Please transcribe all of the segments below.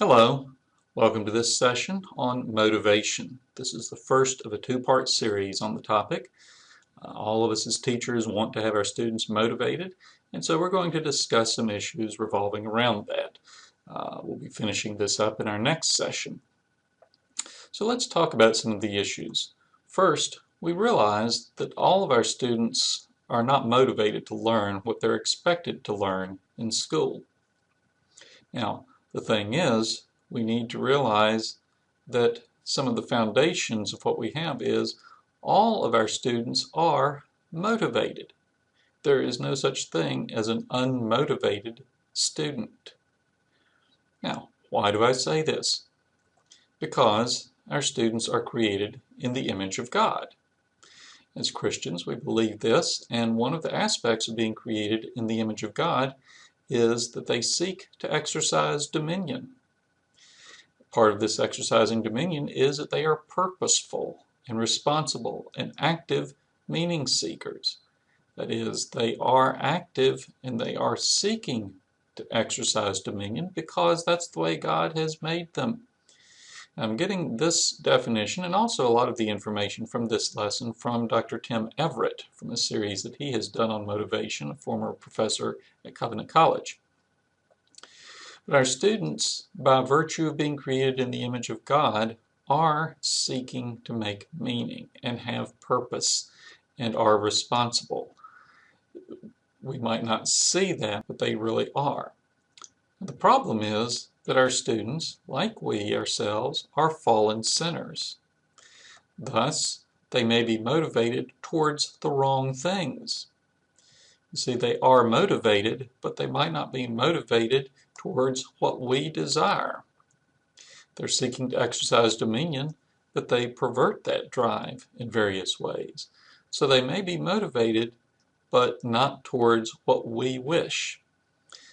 Hello, welcome to this session on motivation. This is the first of a two-part series on the topic. All of us as teachers want to have our students motivated, and so we're going to discuss some issues revolving around that. We'll be finishing this up in our next session. So let's talk about some of the issues. First, we realize that all of our students are not motivated to learn what they're expected to learn in school. Now, the thing is, we need to realize that some of the foundations of what we have is all of our students are motivated. There is no such thing as an unmotivated student. Now, why do I say this? Because our students are created in the image of God. As Christians, we believe this, and one of the aspects of being created in the image of God is that they seek to exercise dominion. Part of this exercising dominion is that they are purposeful and responsible and active meaning seekers. That is, they are active and they are seeking to exercise dominion because that's the way God has made them. I'm getting this definition and also a lot of the information from this lesson from Dr. Tim Everett from a series that he has done on motivation, a former professor at Covenant College. But our students, by virtue of being created in the image of God, are seeking to make meaning and have purpose and are responsible. We might not see that, but they really are. The problem is that our students, like we ourselves, are fallen sinners. Thus, they may be motivated towards the wrong things. You see, they are motivated, but they might not be motivated towards what we desire. They're seeking to exercise dominion, but they pervert that drive in various ways. So they may be motivated, but not towards what we wish.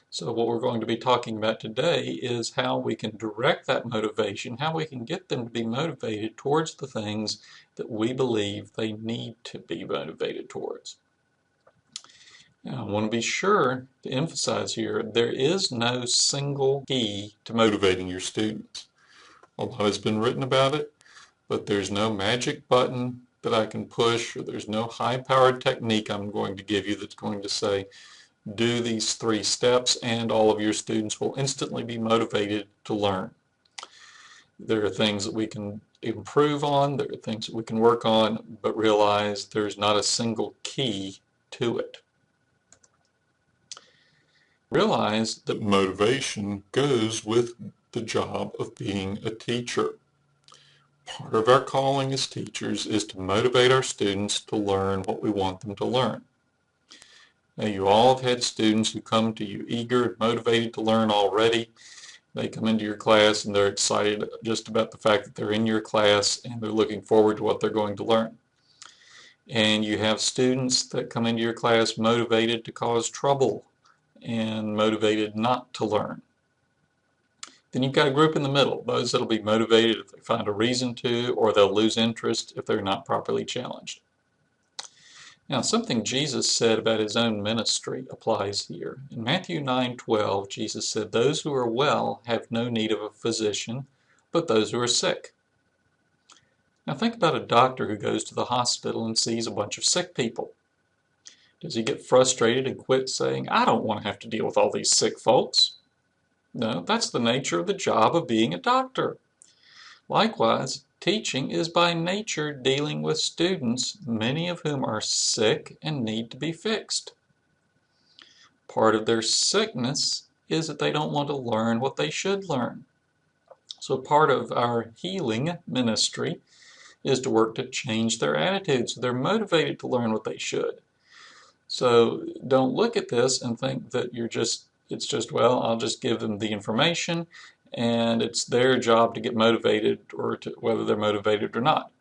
So what we're going to be talking about today is how we can direct that motivation, how we can get them to be motivated towards the things that we believe they need to be motivated towards. Now, I want to be sure to emphasize here, there is no single key to motivating your students. A lot has been written about it, but there's no magic button that I can push, or there's no high-powered technique I'm going to give you that's going to say, do these 3 steps and all of your students will instantly be motivated to learn. There are things that we can improve on, there are things that we can work on, but realize there's not a single key to it. Realize that motivation goes with the job of being a teacher. Part of our calling as teachers is to motivate our students to learn what we want them to learn. Now, you all have had students who come to you eager and motivated to learn already. They come into your class and they're excited just about the fact that they're in your class and they're looking forward to what they're going to learn. And you have students that come into your class motivated to cause trouble and motivated not to learn. Then you've got a group in the middle, those that'll be motivated if they find a reason to, or they'll lose interest if they're not properly challenged. Now, something Jesus said about his own ministry applies here. In Matthew 9:12, Jesus said, "Those who are well have no need of a physician, but those who are sick." Now, think about a doctor who goes to the hospital and sees a bunch of sick people. Does he get frustrated and quit saying, "I don't want to have to deal with all these sick folks"? No, that's the nature of the job of being a doctor. Likewise, teaching is by nature dealing with students, many of whom are sick and need to be fixed. Part of their sickness is that they don't want to learn what they should learn. So part of our healing ministry is to work to change their attitudes so they're motivated to learn what they should. So don't look at this and think that it's just, well, I'll just give them the information and it's their job to get motivated or to whether they're motivated or not.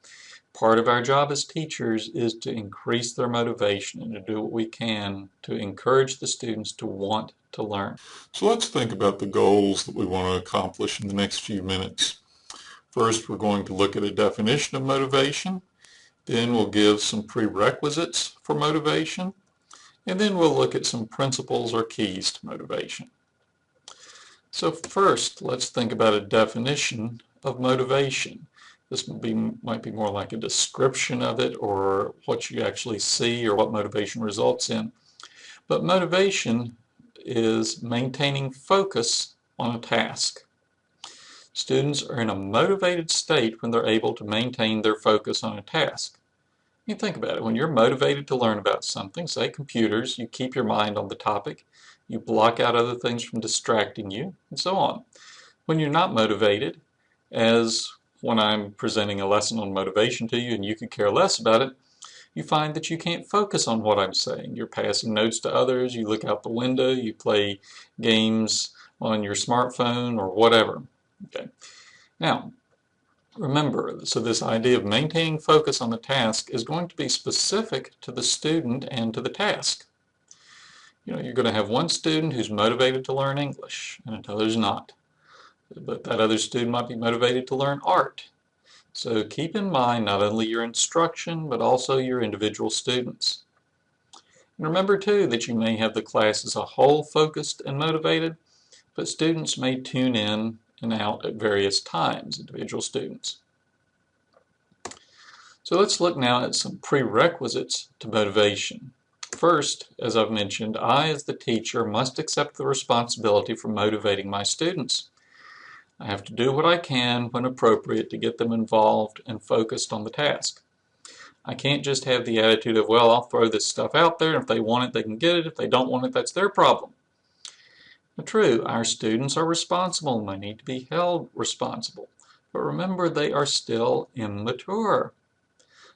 Part of our job as teachers is to increase their motivation and to do what we can to encourage the students to want to learn. So let's think about the goals that we want to accomplish in the next few minutes. First, we're going to look at a definition of motivation. Then we'll give some prerequisites for motivation. And then we'll look at some principles or keys to motivation. So first, let's think about a definition of motivation. This might be more like a description of it, or what you actually see, or what motivation results in. But motivation is maintaining focus on a task. Students are in a motivated state when they're able to maintain their focus on a task. You think about it, when you're motivated to learn about something, say computers, you keep your mind on the topic, you block out other things from distracting you, and so on. When you're not motivated, as when I'm presenting a lesson on motivation to you and you could care less about it, you find that you can't focus on what I'm saying. You're passing notes to others, you look out the window, you play games on your smartphone or whatever. Okay. Now, remember, so this idea of maintaining focus on the task is going to be specific to the student and to the task. You're going to have one student who's motivated to learn English and another's not. But that other student might be motivated to learn art. So keep in mind not only your instruction, but also your individual students. And remember too that you may have the class as a whole focused and motivated, but students may tune in and out at various times, individual students. So let's look now at some prerequisites to motivation. First, as I've mentioned, I as the teacher must accept the responsibility for motivating my students. I have to do what I can when appropriate to get them involved and focused on the task. I can't just have the attitude of, well, I'll throw this stuff out there, and if they want it, they can get it. If they don't want it, that's their problem. True, our students are responsible and they need to be held responsible. But remember, they are still immature.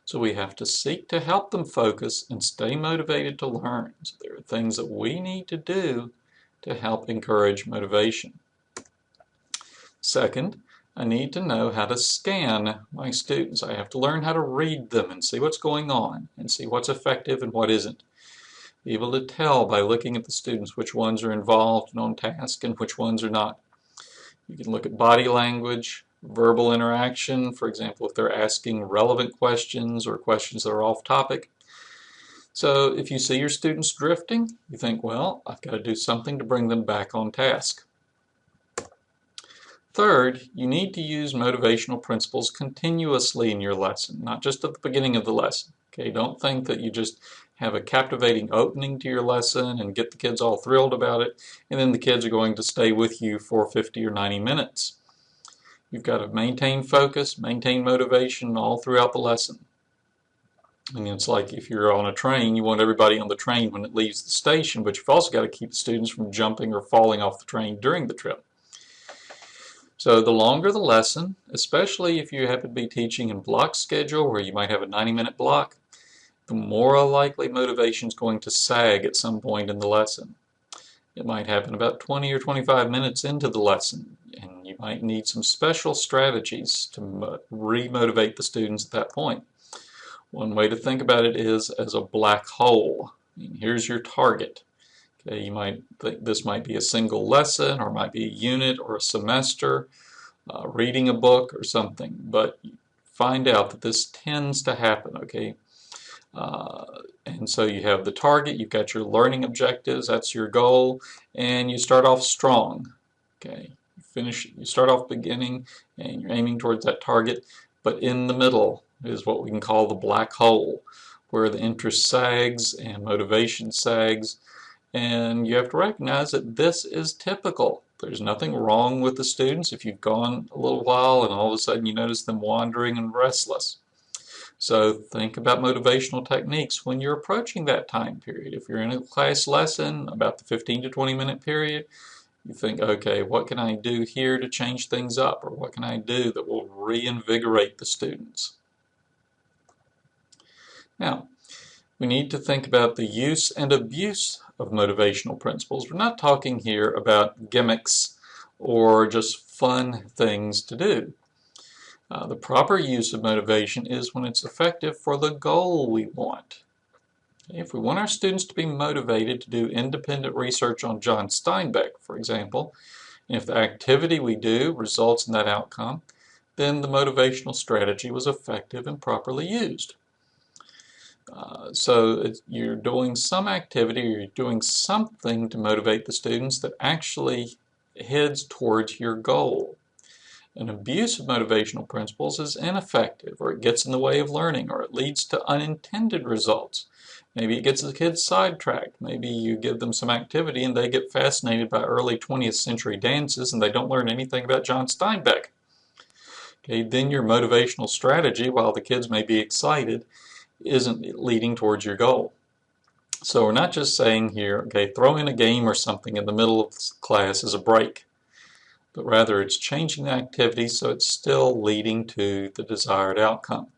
So we have to seek to help them focus and stay motivated to learn. So there are things that we need to do to help encourage motivation. Second, I need to know how to scan my students. I have to learn how to read them and see what's going on and see what's effective and what isn't. Be able to tell by looking at the students which ones are involved and on task and which ones are not. You can look at body language, verbal interaction, for example, if they're asking relevant questions or questions that are off topic. So if you see your students drifting, you think, well, I've got to do something to bring them back on task. Third, you need to use motivational principles continuously in your lesson, not just at the beginning of the lesson. Okay, don't think that you just have a captivating opening to your lesson and get the kids all thrilled about it, and then the kids are going to stay with you for 50 or 90 minutes. You've got to maintain focus, maintain motivation all throughout the lesson. And it's like if you're on a train, you want everybody on the train when it leaves the station, but you've also got to keep the students from jumping or falling off the train during the trip. So the longer the lesson, especially if you happen to be teaching in block schedule where you might have a 90-minute block, the more likely motivation is going to sag at some point in the lesson. It might happen about 20 or 25 minutes into the lesson, and you might need some special strategies to re-motivate the students at that point. One way to think about it is as a black hole. Here's your target. Okay, you might think this might be a single lesson, or it might be a unit or a semester, reading a book or something, but find out that this tends to happen, okay? And so you have the target, you've got your learning objectives, that's your goal, and you start off strong, okay? You start off beginning and you're aiming towards that target, but in the middle is what we can call the black hole, where the interest sags and motivation sags, and you have to recognize that this is typical. There's nothing wrong with the students if you've gone a little while and all of a sudden you notice them wandering and restless. So think about motivational techniques when you're approaching that time period. If you're in a class lesson, about the 15 to 20 minute period, you think, okay, what can I do here to change things up? Or what can I do that will reinvigorate the students? Now, we need to think about the use and abuse of motivational principles. We're not talking here about gimmicks or just fun things to do. The proper use of motivation is when it's effective for the goal we want. If we want our students to be motivated to do independent research on John Steinbeck, for example, and if the activity we do results in that outcome, then the motivational strategy was effective and properly used. So you're doing some activity or you're doing something to motivate the students that actually heads towards your goal. An abuse of motivational principles is ineffective, or it gets in the way of learning, or it leads to unintended results. Maybe it gets the kids sidetracked. Maybe you give them some activity and they get fascinated by early 20th century dances and they don't learn anything about John Steinbeck. Okay, then your motivational strategy, while the kids may be excited, isn't leading towards your goal. So we're not just saying here, okay, throw in a game or something in the middle of class as a break, but rather it's changing the activity so it's still leading to the desired outcome.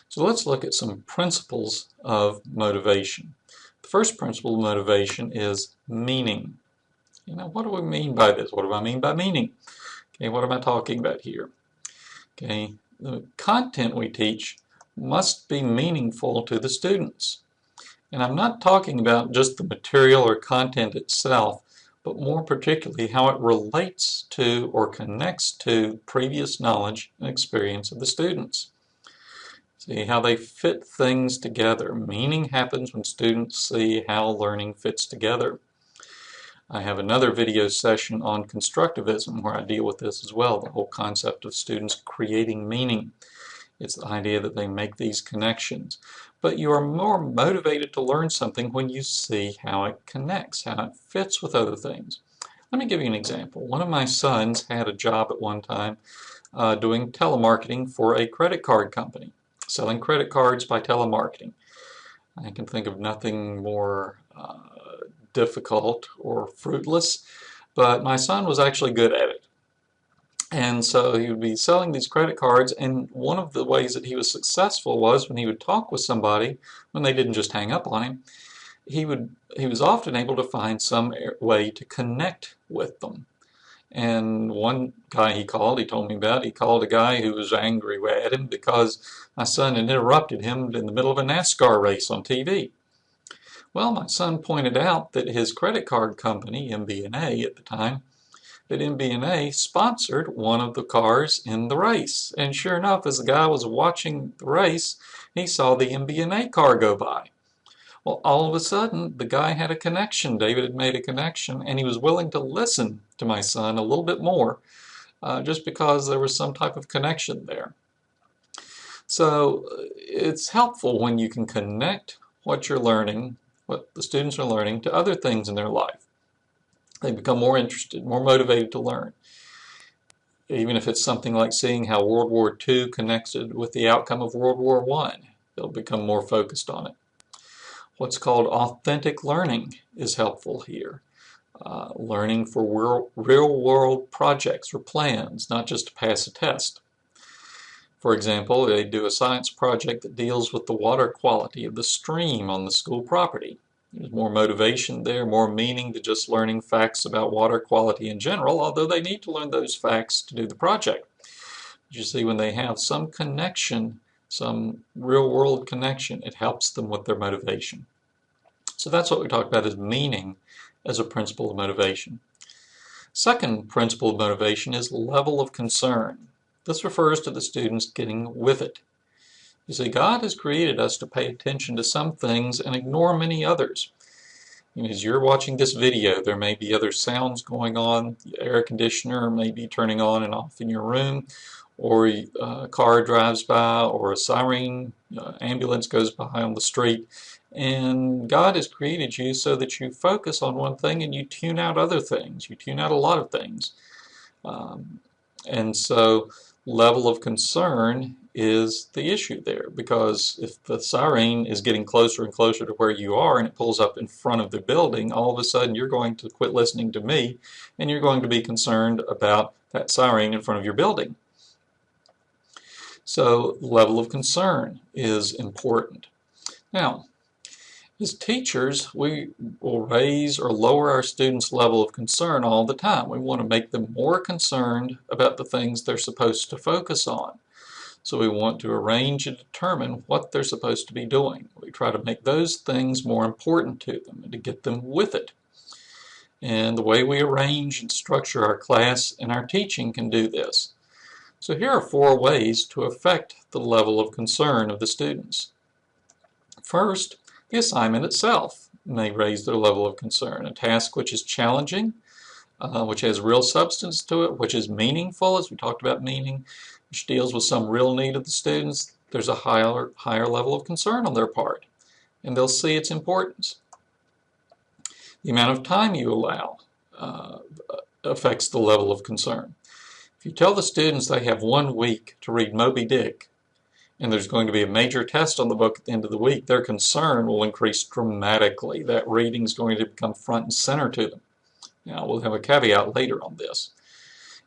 So let's look at some principles of motivation. The first principle of motivation is meaning. What do we mean by this? What do I mean by meaning? Okay, what am I talking about here? Okay, the content we teach must be meaningful to the students. And I'm not talking about just the material or content itself, but more particularly how it relates to or connects to previous knowledge and experience of the students. See how they fit things together. Meaning happens when students see how learning fits together. I have another video session on constructivism where I deal with this as well, the whole concept of students creating meaning. It's the idea that they make these connections. But you are more motivated to learn something when you see how it connects, how it fits with other things. Let me give you an example. One of my sons had a job at one time doing telemarketing for a credit card company, selling credit cards by telemarketing. I can think of nothing more difficult or fruitless, but my son was actually good at it. And so he would be selling these credit cards, and one of the ways that he was successful was when he would talk with somebody, when they didn't just hang up on him, he was often able to find some way to connect with them. And one guy he told me about, he called a guy who was angry at him because my son had interrupted him in the middle of a NASCAR race on TV. Well, my son pointed out that his credit card company, MB&A at the time, that MB&A sponsored one of the cars in the race. And sure enough, as the guy was watching the race, he saw the MB&A car go by. Well, all of a sudden, the guy had a connection. David had made a connection, and he was willing to listen to my son a little bit more just because there was some type of connection there. So it's helpful when you can connect what you're learning, what the students are learning, to other things in their life. They become more interested, more motivated to learn. Even if it's something like seeing how World War II connected with the outcome of World War I, they'll become more focused on it. What's called authentic learning is helpful here. Learning for real-world projects or plans, not just to pass a test. For example, they do a science project that deals with the water quality of the stream on the school property. There's more motivation there, more meaning to just learning facts about water quality in general, although they need to learn those facts to do the project. But you see, when they have some connection, some real-world connection, it helps them with their motivation. So that's what we talk about as meaning as a principle of motivation. Second principle of motivation is level of concern. This refers to the students getting with it. You see, God has created us to pay attention to some things and ignore many others. As you're watching this video, there may be other sounds going on. The air conditioner may be turning on and off in your room, or a car drives by, or a siren, ambulance goes by on the street. And God has created you so that you focus on one thing and you tune out other things. You tune out a lot of things. And so level of concern is the issue there, because if the siren is getting closer and closer to where you are and it pulls up in front of the building, all of a sudden you're going to quit listening to me and you're going to be concerned about that siren in front of your building. So level of concern is important. Now, as teachers, we will raise or lower our students' level of concern all the time. We want to make them more concerned about the things they're supposed to focus on. So we want to arrange and determine what they're supposed to be doing. We try to make those things more important to them and to get them with it. And the way we arrange and structure our class and our teaching can do this. So here are 4 ways to affect the level of concern of the students. First, the assignment itself may raise their level of concern. A task which is challenging, which has real substance to it, which is meaningful, as we talked about meaning, which deals with some real need of the students, there's a higher level of concern on their part, and they'll see its importance. The amount of time you allow affects the level of concern. If you tell the students they have 1 week to read Moby Dick, and there's going to be a major test on the book at the end of the week, their concern will increase dramatically. That reading is going to become front and center to them. Now, we'll have a caveat later on this.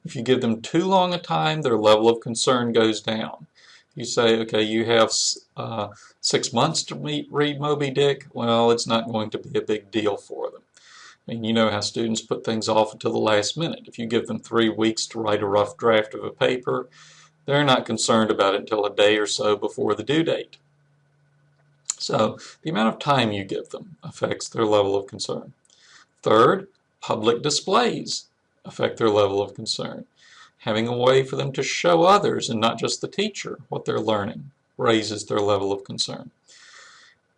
If you give them too long a time, their level of concern goes down. You say, okay, you have 6 months to read Moby Dick. Well, it's not going to be a big deal for them. I mean, you know how students put things off until the last minute. If you give them 3 weeks to write a rough draft of a paper, they're not concerned about it until a day or so before the due date. So the amount of time you give them affects their level of concern. Third, public displays affect their level of concern. Having a way for them to show others and not just the teacher what they're learning raises their level of concern.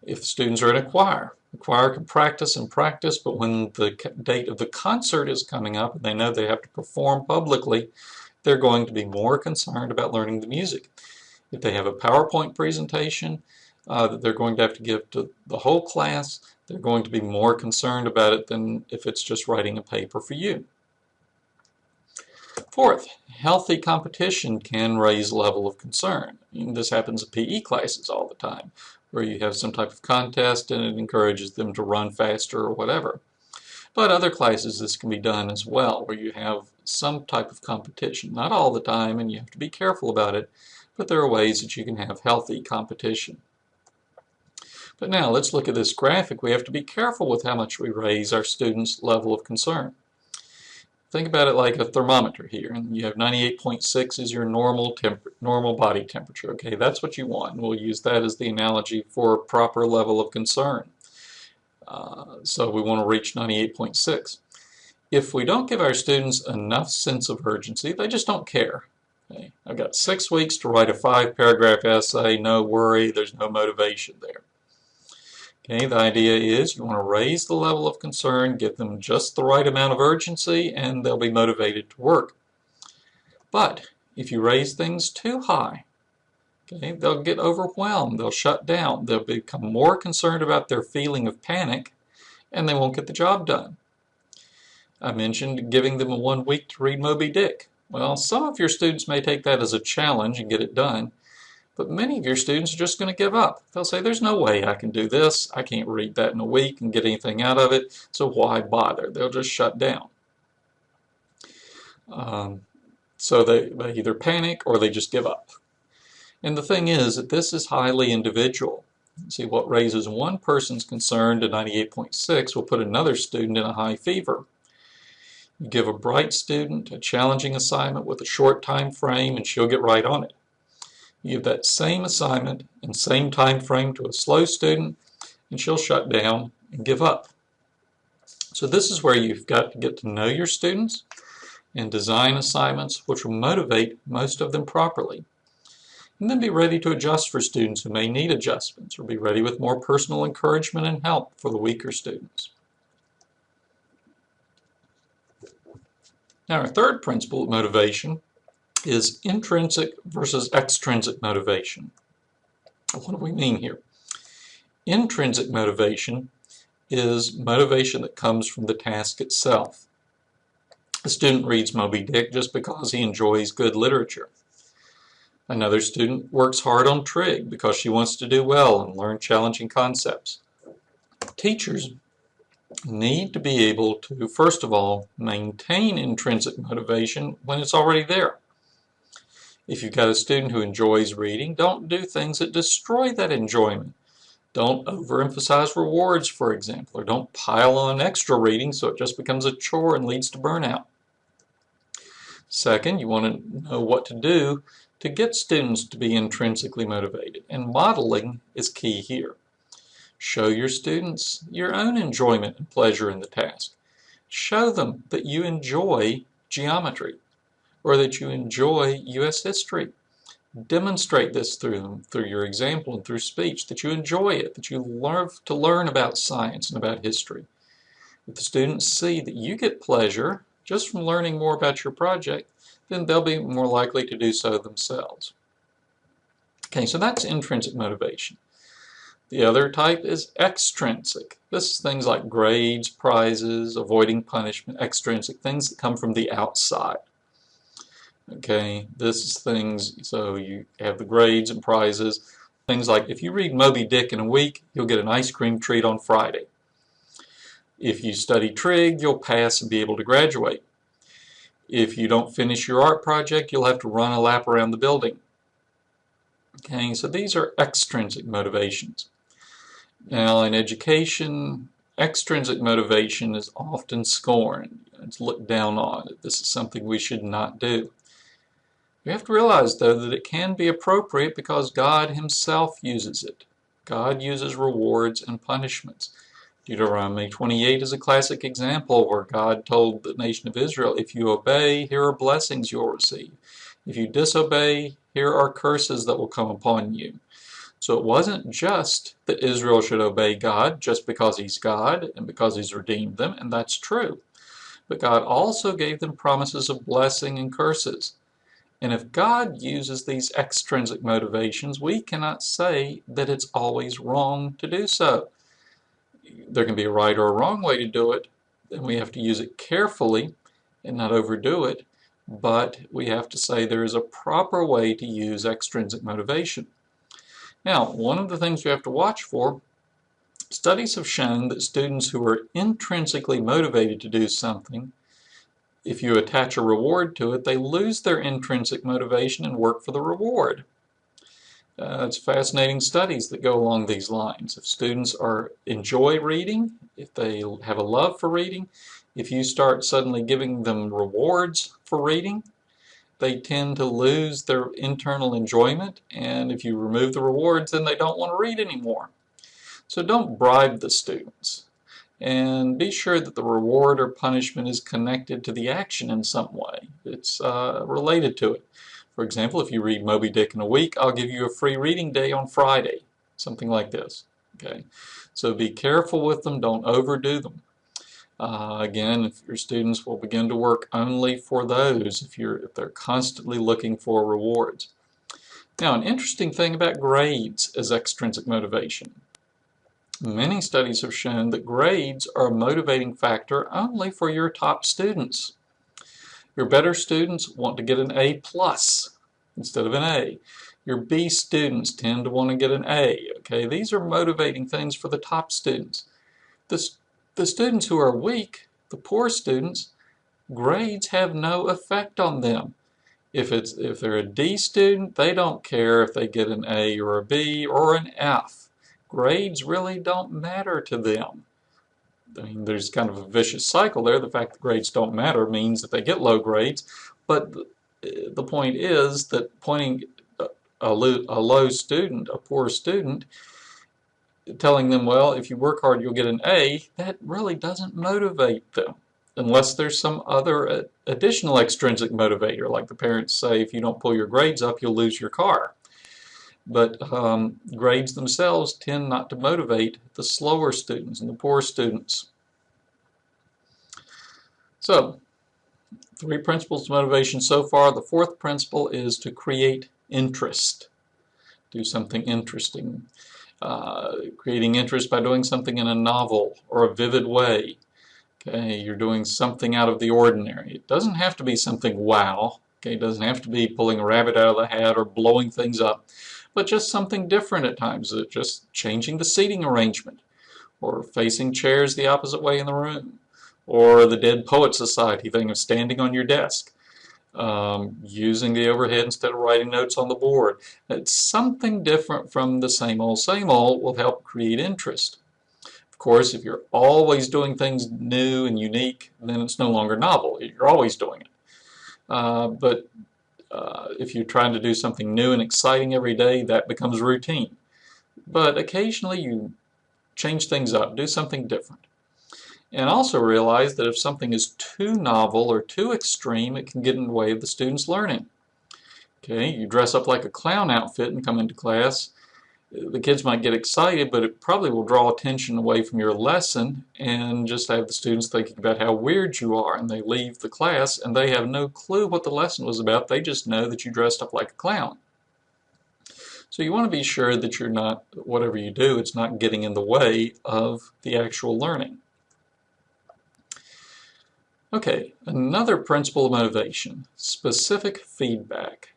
If students are in a choir can practice and practice, but when the date of the concert is coming up and they know they have to perform publicly, they're going to be more concerned about learning the music. If they have a PowerPoint presentation that they're going to have to give to the whole class, they're going to be more concerned about it than if it's just writing a paper for you. Fourth, healthy competition can raise level of concern. This happens in PE classes all the time, where you have some type of contest and it encourages them to run faster or whatever. But other classes this can be done as well, where you have some type of competition. Not all the time, and you have to be careful about it, but there are ways that you can have healthy competition. But now let's look at this graphic. We have to be careful with how much we raise our students' level of concern. Think about it like a thermometer here, and you have 98.6 is your normal body temperature. Okay, that's what you want, and we'll use that as the analogy for a proper level of concern. So we want to reach 98.6. If we don't give our students enough sense of urgency, they just don't care. Okay? I've got 6 weeks to write a 5-paragraph essay, no worry, there's no motivation there. Okay, the idea is you want to raise the level of concern, give them just the right amount of urgency, and they'll be motivated to work. But if you raise things too high, okay, they'll get overwhelmed, they'll shut down, they'll become more concerned about their feeling of panic, and they won't get the job done. I mentioned giving them 1 week to read Moby Dick. Well, some of your students may take that as a challenge and get it done, but many of your students are just going to give up. They'll say, there's no way I can do this, I can't read that in a week and get anything out of it, so why bother? They'll just shut down. So they either panic or they just give up. And the thing is that this is highly individual. See, what raises one person's concern to 98.6 will put another student in a high fever. You give a bright student a challenging assignment with a short time frame and she'll get right on it. You give that same assignment and same time frame to a slow student and she'll shut down and give up. So this is where you've got to get to know your students and design assignments which will motivate most of them properly. And then be ready to adjust for students who may need adjustments, or be ready with more personal encouragement and help for the weaker students. Now, our third principle of motivation is intrinsic versus extrinsic motivation. What do we mean here? Intrinsic motivation is motivation that comes from the task itself. A student reads Moby Dick just because he enjoys good literature. Another student works hard on trig because she wants to do well and learn challenging concepts. Teachers need to be able to, first of all, maintain intrinsic motivation when it's already there. If you've got a student who enjoys reading, don't do things that destroy that enjoyment. Don't overemphasize rewards, for example, or don't pile on extra reading so it just becomes a chore and leads to burnout. Second, you want to know what to do to get students to be intrinsically motivated, and modeling is key here. Show your students your own enjoyment and pleasure in the task. Show them that you enjoy geometry or that you enjoy U.S. history. Demonstrate this through your example and through speech, that you enjoy it, that you love to learn about science and about history. If the students see that you get pleasure just from learning more about your project, then they'll be more likely to do so themselves. Okay, so that's intrinsic motivation. The other type is extrinsic. This is things like grades, prizes, avoiding punishment, extrinsic, things that come from the outside. Okay, this is things, so you have the grades and prizes, things like if you read Moby Dick in a week, you'll get an ice cream treat on Friday. If you study trig, you'll pass and be able to graduate. If you don't finish your art project, you'll have to run a lap around the building. Okay, so these are extrinsic motivations. Now, in education, extrinsic motivation is often scorned. It's looked down on. This is something we should not do. We have to realize, though, that it can be appropriate because God Himself uses it. God uses rewards and punishments. Deuteronomy 28 is a classic example where God told the nation of Israel, if you obey, here are blessings you'll receive. If you disobey, here are curses that will come upon you. So it wasn't just that Israel should obey God just because He's God and because He's redeemed them, and that's true. But God also gave them promises of blessing and curses. And if God uses these extrinsic motivations, we cannot say that it's always wrong to do so. There can be a right or a wrong way to do it, and we have to use it carefully and not overdo it, but we have to say there is a proper way to use extrinsic motivation. Now, one of the things we have to watch for, studies have shown that students who are intrinsically motivated to do something, if you attach a reward to it, they lose their intrinsic motivation and work for the reward. It's fascinating studies that go along these lines. If students enjoy reading, if they have a love for reading, if you start suddenly giving them rewards for reading, they tend to lose their internal enjoyment, and if you remove the rewards, then they don't want to read anymore. So don't bribe the students, and be sure that the reward or punishment is connected to the action in some way. It's related to it. For example, if you read Moby Dick in a week, I'll give you a free reading day on Friday, something like this. Okay, so be careful with them, don't overdo them. Again, if your students will begin to work only for those if they're constantly looking for rewards. Now, an interesting thing about grades is extrinsic motivation. Many studies have shown that grades are a motivating factor only for your top students. Your better students want to get an A+ instead of an A. Your B students tend to want to get an A. Okay, these are motivating things for the top students. The students who are weak, the poor students, grades have no effect on them. If they're a D student, they don't care if they get an A or a B or an F. Grades really don't matter to them. I mean, there's kind of a vicious cycle there. The fact that grades don't matter means that they get low grades, but the point is that pointing a low student, a poor student, telling them, well, if you work hard, you'll get an A, that really doesn't motivate them, unless there's some other additional extrinsic motivator, like the parents say, if you don't pull your grades up, you'll lose your car. But grades themselves tend not to motivate the slower students and the poor students. So, 3 principles of motivation so far. The 4th principle is to create interest. Do something interesting. Creating interest by doing something in a novel or a vivid way. Okay, you're doing something out of the ordinary. It doesn't have to be something wow. Okay, it doesn't have to be pulling a rabbit out of the hat or blowing things up, but just something different at times. Just changing the seating arrangement, or facing chairs the opposite way in the room, or the Dead Poet Society thing of standing on your desk. Using the overhead instead of writing notes on the board. It's something different from the same old will help create interest. Of course, if you're always doing things new and unique, then it's no longer novel. You're always doing it. But if you're trying to do something new and exciting every day, that becomes routine. But occasionally you change things up, do something different. And also realize that if something is too novel or too extreme, it can get in the way of the student's learning. Okay, you dress up like a clown outfit and come into class. The kids might get excited, but it probably will draw attention away from your lesson and just have the students thinking about how weird you are, and they leave the class and they have no clue what the lesson was about. They just know that you dressed up like a clown. So you want to be sure that you're not, whatever you do, it's not getting in the way of the actual learning. Okay, another principle of motivation, specific feedback.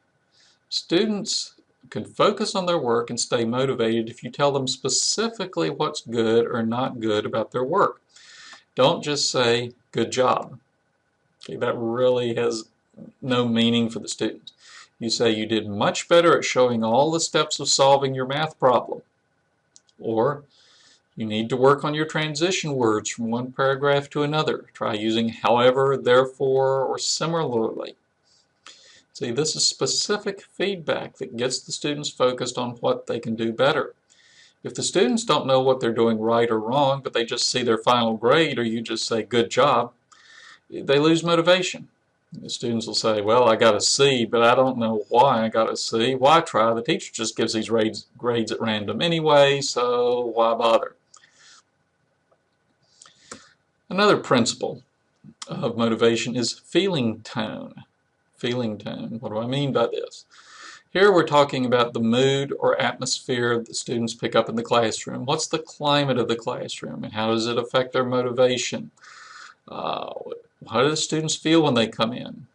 Students can focus on their work and stay motivated if you tell them specifically what's good or not good about their work. Don't just say, good job. Okay, that really has no meaning for the students. You say, you did much better at showing all the steps of solving your math problem. Or, you need to work on your transition words from one paragraph to another. Try using however, therefore, or similarly. See, this is specific feedback that gets the students focused on what they can do better. If the students don't know what they're doing right or wrong, but they just see their final grade, or you just say, good job, they lose motivation. The students will say, well, I got a C, but I don't know why I got a C. Why try? The teacher just gives these grades at random anyway, so why bother? Another principle of motivation is feeling tone. Feeling tone. What do I mean by this? Here we're talking about the mood or atmosphere the students pick up in the classroom. What's the climate of the classroom, and how does it affect their motivation? How do the students feel when they come in?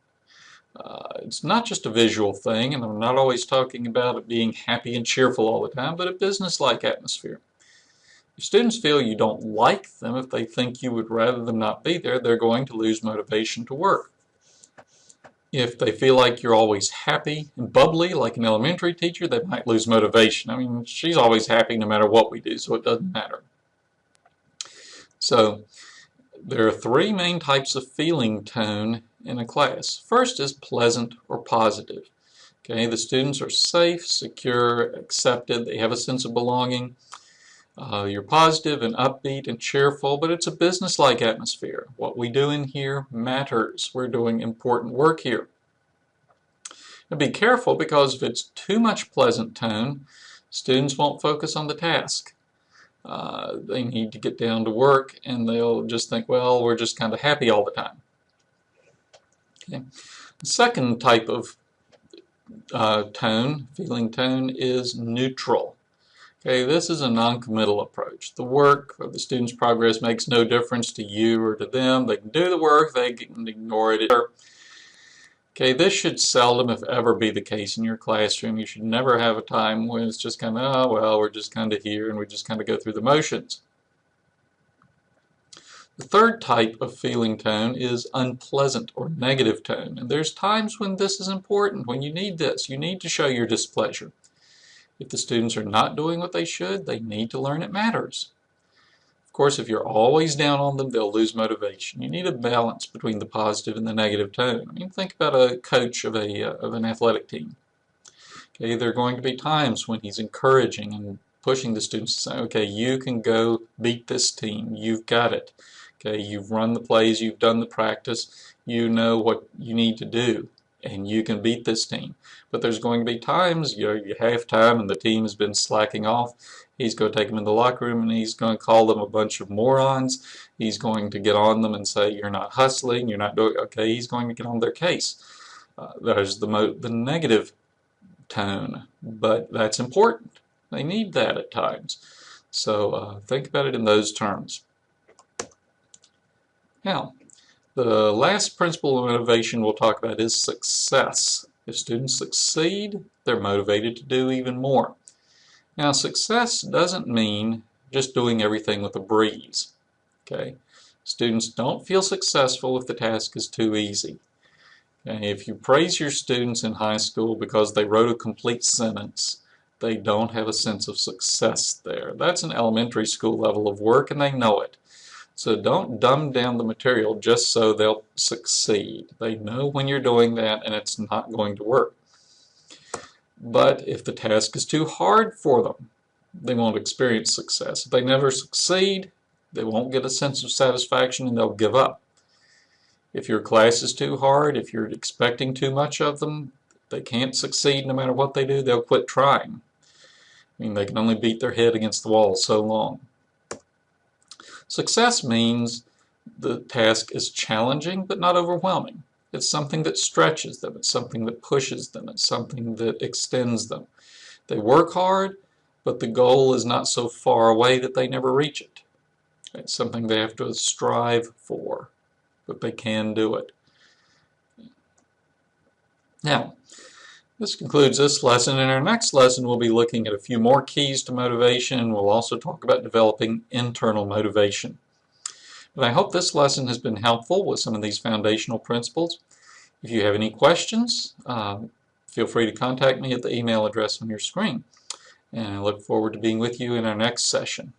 It's not just a visual thing, and I'm not always talking about it being happy and cheerful all the time, but a business-like atmosphere. If students feel you don't like them, if they think you would rather them not be there, they're going to lose motivation to work. If they feel like you're always happy and bubbly, like an elementary teacher, they might lose motivation. I mean, she's always happy no matter what we do, so it doesn't matter. So, there are three main types of feeling tone in a class. First is pleasant or positive. Okay, the students are safe, secure, accepted, they have a sense of belonging. You're positive and upbeat and cheerful, but it's a business-like atmosphere. What we do in here matters. We're doing important work here. Now be careful, because if it's too much pleasant tone, students won't focus on the task. They need to get down to work, and they'll just think, well, we're just kind of happy all the time. Okay. The second type of feeling tone, is neutral. Okay, this is a non-committal approach. The work or the student's progress makes no difference to you or to them. They can do the work, they can ignore it. Okay, this should seldom, if ever, be the case in your classroom. You should never have a time when it's just kind of, oh, well, we're just kind of here and we just kind of go through the motions. The third type of feeling tone is unpleasant or negative tone. And there's times when this is important, when you need this. You need to show your displeasure. If the students are not doing what they should, they need to learn it matters. Of course, if you're always down on them, they'll lose motivation. You need a balance between the positive and the negative tone. I mean, think about a coach of an athletic team. Okay, there are going to be times when he's encouraging and pushing the students to say, okay, you can go beat this team. You've got it. Okay, you've run the plays, you've done the practice, you know what you need to do, and you can beat this team. But there's going to be times, you have time and the team has been slacking off. He's going to take them in the locker room and he's going to call them a bunch of morons. He's going to get on them and say, you're not hustling, you're not doing, okay, he's going to get on their case. There's the negative tone, but that's important. They need that at times. So think about it in those terms. Now, the last principle of motivation we'll talk about is success. If students succeed, they're motivated to do even more. Now, success doesn't mean just doing everything with a breeze. Okay? Students don't feel successful if the task is too easy. Okay? If you praise your students in high school because they wrote a complete sentence, they don't have a sense of success there. That's an elementary school level of work, and they know it. So don't dumb down the material just so they'll succeed. They know when you're doing that and it's not going to work. But if the task is too hard for them, they won't experience success. If they never succeed, they won't get a sense of satisfaction and they'll give up. If your class is too hard, if you're expecting too much of them, they can't succeed no matter what they do, they'll quit trying. mean, they can only beat their head against the wall so long. Success means the task is challenging but not overwhelming. It's something that stretches them. It's something that pushes them. It's something that extends them. They work hard, but the goal is not so far away that they never reach it. It's something they have to strive for, but they can do it. Now, this concludes this lesson. In our next lesson, we'll be looking at a few more keys to motivation. We'll also talk about developing internal motivation. But I hope this lesson has been helpful with some of these foundational principles. If you have any questions, feel free to contact me at the email address on your screen. And I look forward to being with you in our next session.